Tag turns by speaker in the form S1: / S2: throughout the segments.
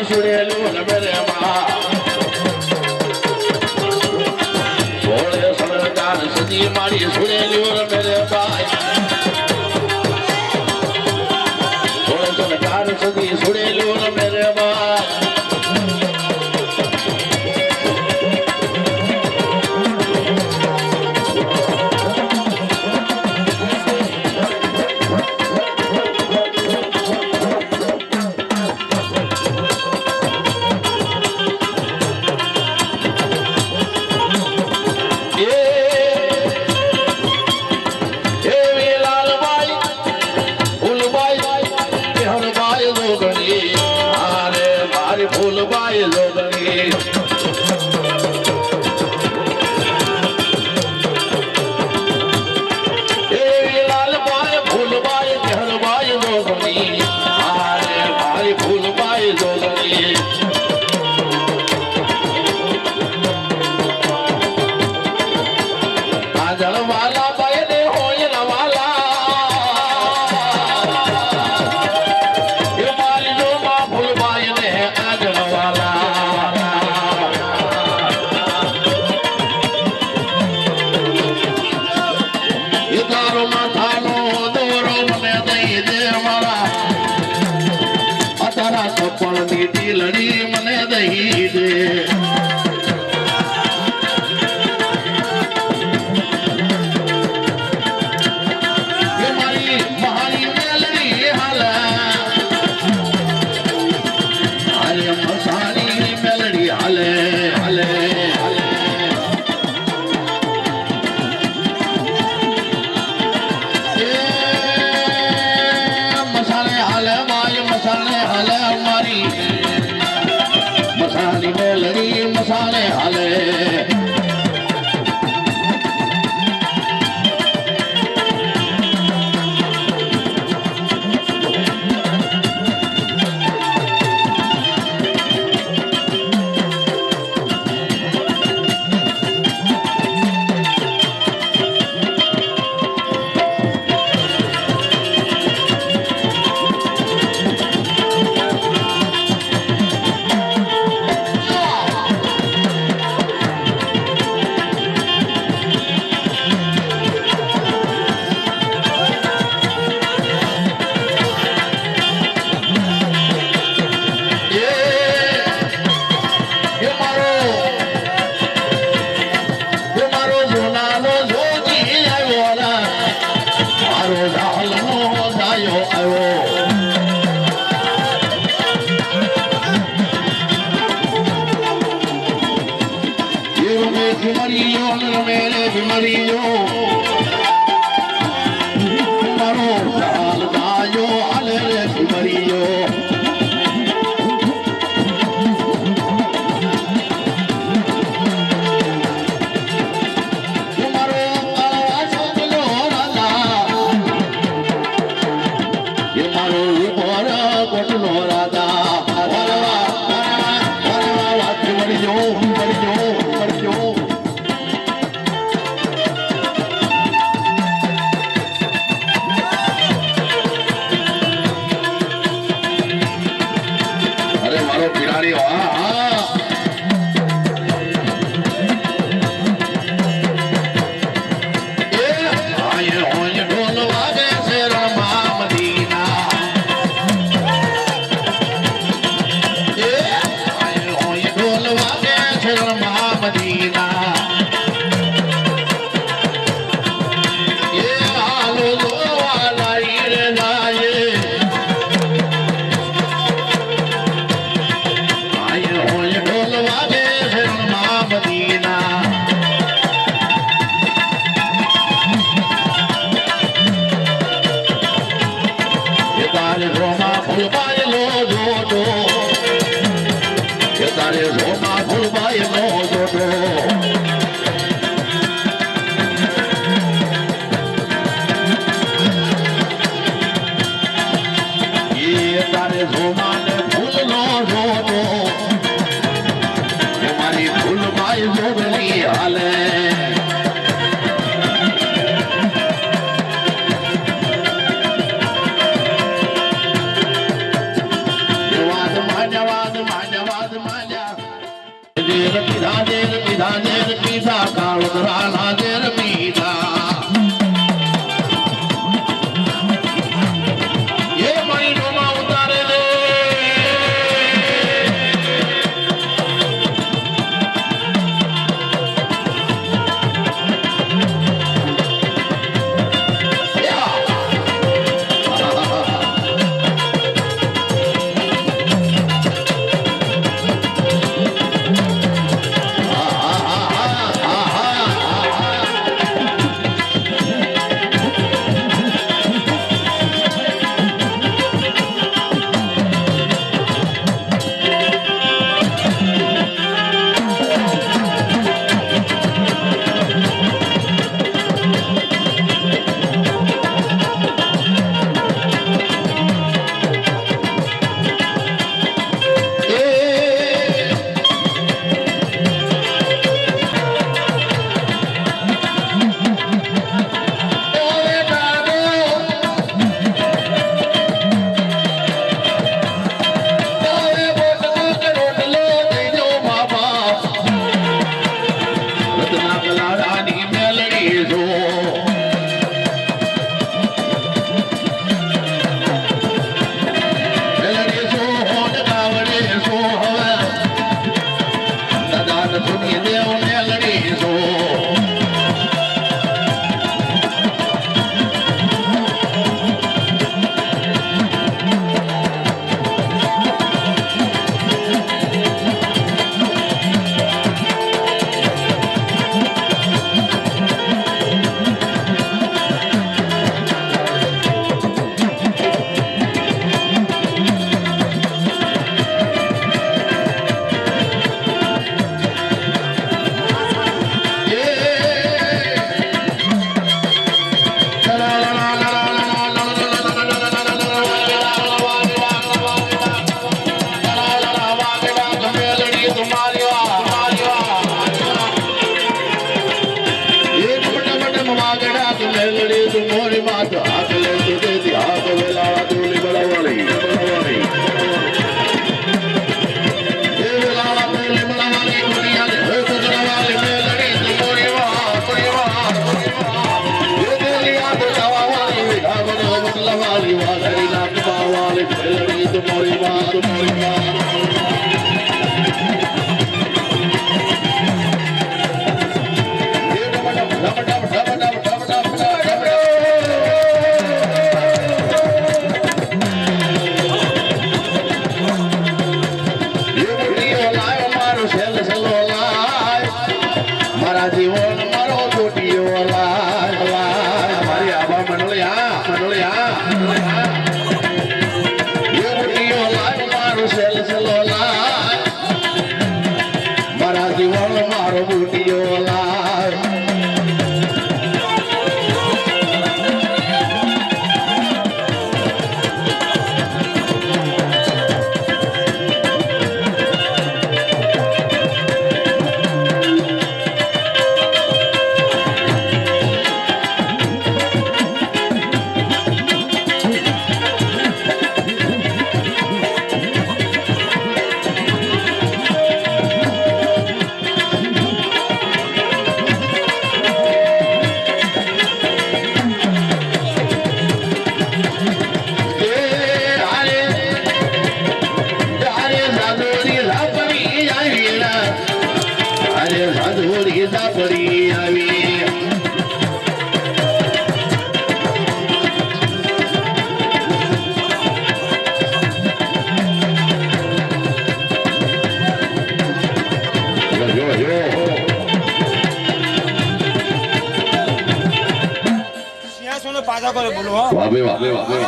S1: સુરેલું મેરે માં સોળે સરકાર સદી મારી સુરેલું મેરે ભાઈ સોળે સરકાર સદી સુરેલું મેરે ભાઈ ફૂલબાઈ જોગણી એવી લાલબાઈ ફૂલબાઈ જહરબાઈ જોગણી આરે મારી ફૂલબાઈ જોગણી આજળ વાલા બાઈ ને હોય રવાલા લડી મને દહી દે મારી મહાની મેલડી હાલ હાલે મસાની મેલડી હાલે હાલે મસાલે હાલે માય મસાલે હાલે મારી મસાલી મેલડી મસાલે હાલે બીમારીઓ મારો ચાલ દાયો હાલે બીમારીઓ મારો છોકરો રાજા એ મારો ઉપર કોટનો રાજા વાત મળી જો પીડાણી ઢોલ વાગે છે રમા મદીના ઢોલ વાગે છે રમા મદીના એ હાલો જોવા લાઈ રે લાયે પીધા કાળુંદરા નાદેર પીધા એ મારી ડોમાં ઉતારે લે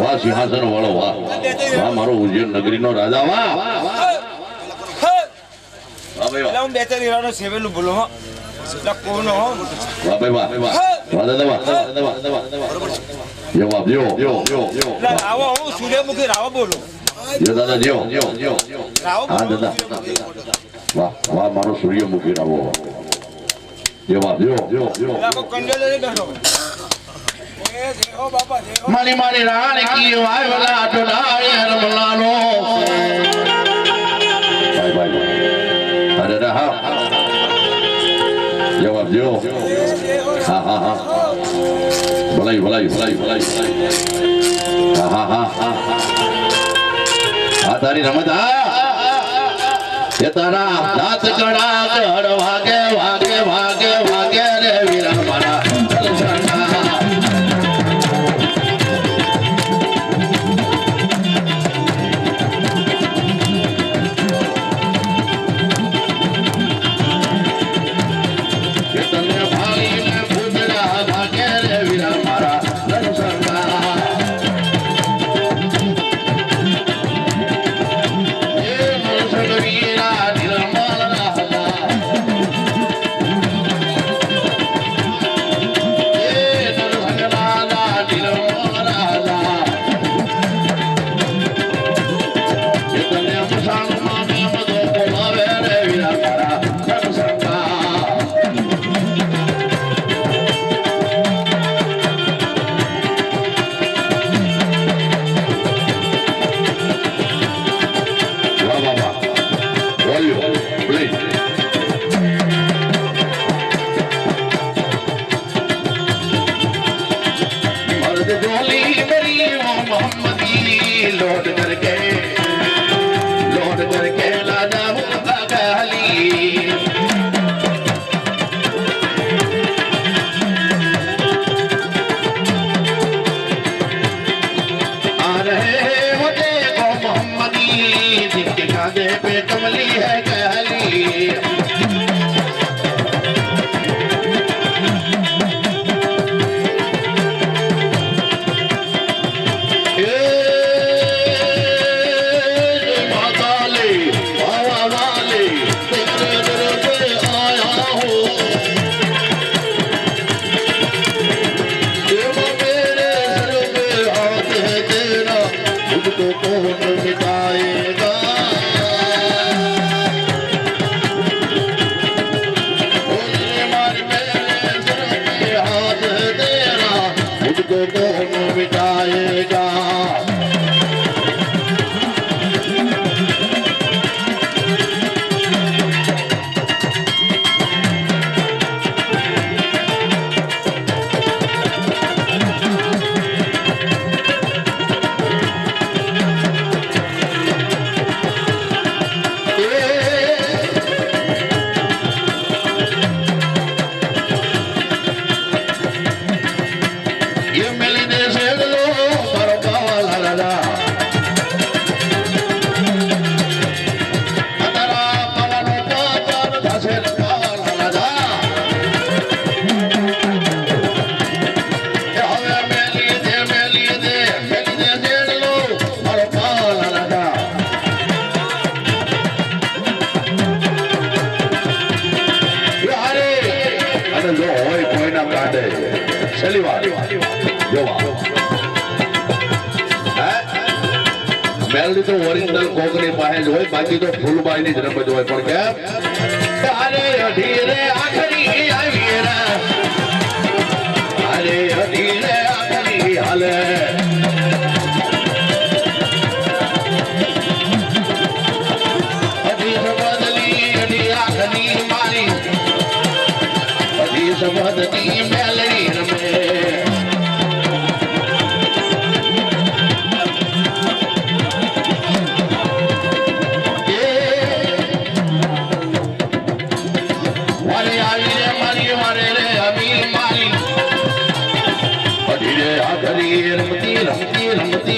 S2: વાહ સિંહાસન વાળો વાહ વાહ મારો ઉજ્જૈન નગરી નો રાજા વાહ
S3: હું બે ચાર હીરાનો સેવેલું બોલો હો કોનો હો
S2: વાહ ભાઈ વાહ વાહ દાદા વાહ જવાબ જો
S3: રાવો હું સૂર્યમુખી રાવો બોલો
S2: જો દાદા જો
S3: રાવો
S2: હા દાદા વાહ વાહ મારો સૂર્યમુખી રાવો જવાબ જો
S3: કંડેલો બેઠો
S1: મારી મારી રાણી કી વાયલા ટોડાય રમલાનો
S2: ભાઈ અરે હા હા હા ભલાઈ હા હા હા તારી રમત એ તારા દાંત કડા કડ વાગે વાગે વાગે વાગે રે વીરા મારા મેલડી તો ઓરિજિનલ કોકની પાસે હોય, બાકી તો ફૂલબાઈ ની જ રમત હોય. પણ કેમ અરે અઢીરે આખરી આવી રે, અરે અઢીરે આખરી હાલે અઢી બદલી અઢી આખરી મારી અઢી બદલી મેલડી રમે.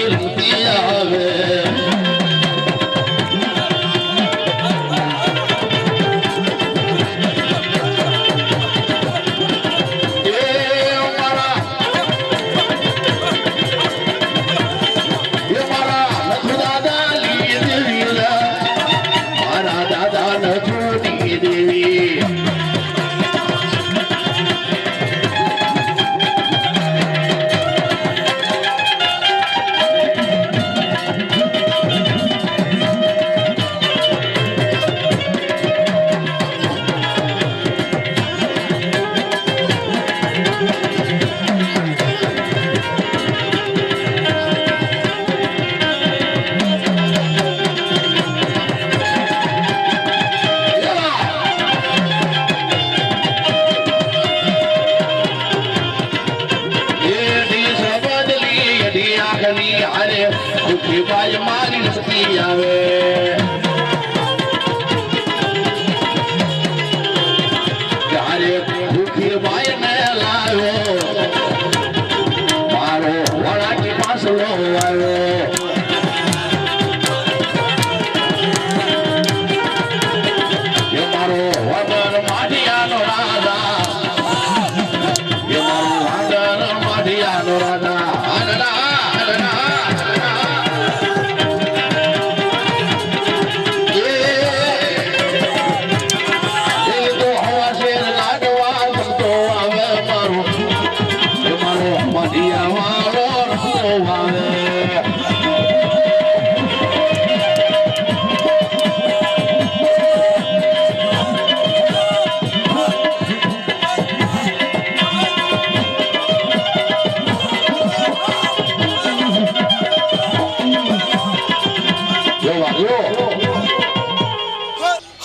S2: રમતી આવે એ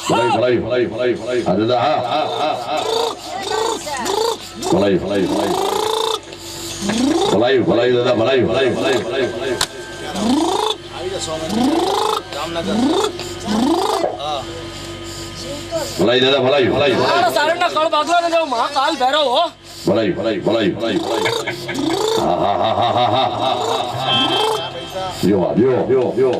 S2: ભલાઈ હા દાદા હા ભલાઈ દાદા ભલાઈ ભલાઈ દાદા ભલાઈ
S4: સારણના કળ બાગલા ને મહાકાલ ભૈરવ હો
S2: ભલાઈ હા જો